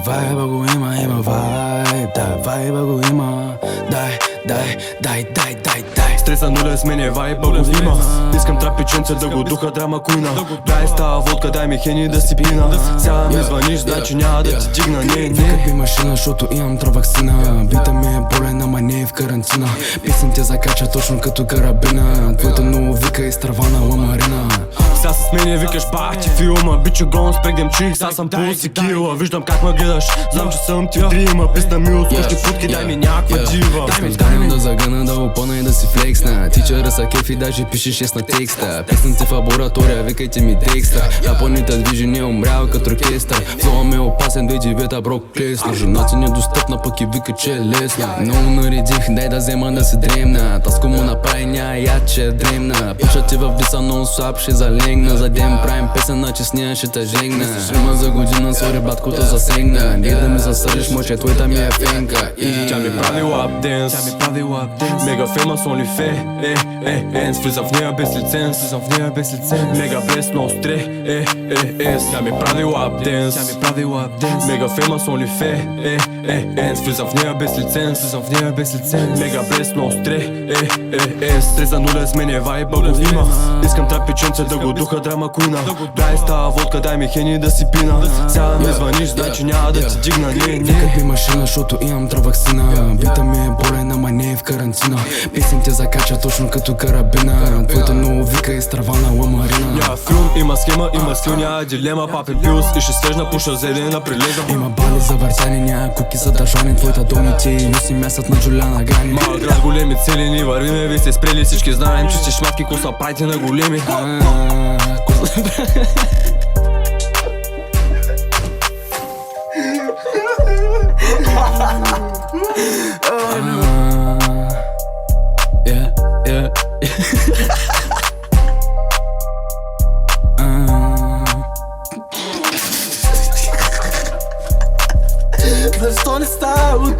vibe го има vibe. Да, vibe го има. Дай. Стреса нуля с мене, вайба го има. Искам трапиченце да го духа драма куйна. Дай става водка, дай ми хени да си пина. Сега ми звъниш, значи няма да ти дигна. Викат ми машина, защото имам траваксина. Бита ми е болен, ама не е в карантина. Песен те закача точно като карабина. Твоята много вика и страва на ламарина. Сега с мене викаш бах ти филма. Бичо гон спрегдем чих, сега съм пулси кила. Виждам как ме гледаш, знам че съм ти приема. Песна ми от скучки футки, дай ми някаква дива. Искам да загъна, да опъна и да си флексна. Тичера са кефи, даже пише 6 на текста. Песните в лаборатория, викайте ми текста. Рапънята движи, не умрява като оркестър. Флоа ми е опасен, 29-та брок клесна. Жената недостъпна, пък и вика, че е лесна. Много наредих, дай да взема да се дремна. Таско му направи, ня я, че е дремна. Пиша ти в виса, но слаб ще залегна. За ден правим песен, наче с нея ще те жегна. Има за година, сори баткото засегна. Не да ми засъдиш, мъче, твоята ми е фенка. Тя ми прави лап денс. Мега феймас OnlyFans. Влизам в нея без лиценз. Мега без ностре. Тя ми прави лап денс. Мега феймас OnlyFans. Влизам в нея без лиценз. Мега без ностре. Стреза нуля с мене, вайба го има. Искам трапиченце да го духа драма куйна. Дай става водка, дай ми хени да си пина. Сега ми звъниш, значи няма да ти дигна. Викат ми машина, защото имам траваксина. Бита ми е болен, ама не е в карантина. Песен те закача точно като карабина. Твоята много вика и страва на ламарина. Няма филм, има схема, има скил, няма дилема. Папен пилс и ще свежна, пуша зелена прилежа. Има бали за въртяне, няма куки за държане. Твоята домите и юси мясат на Джуляна Гани. Малък град, големи цели, ни вървиме. Ви сте спрели, всички знаем, че сте шматки. Коса правите на големи. Защо не става?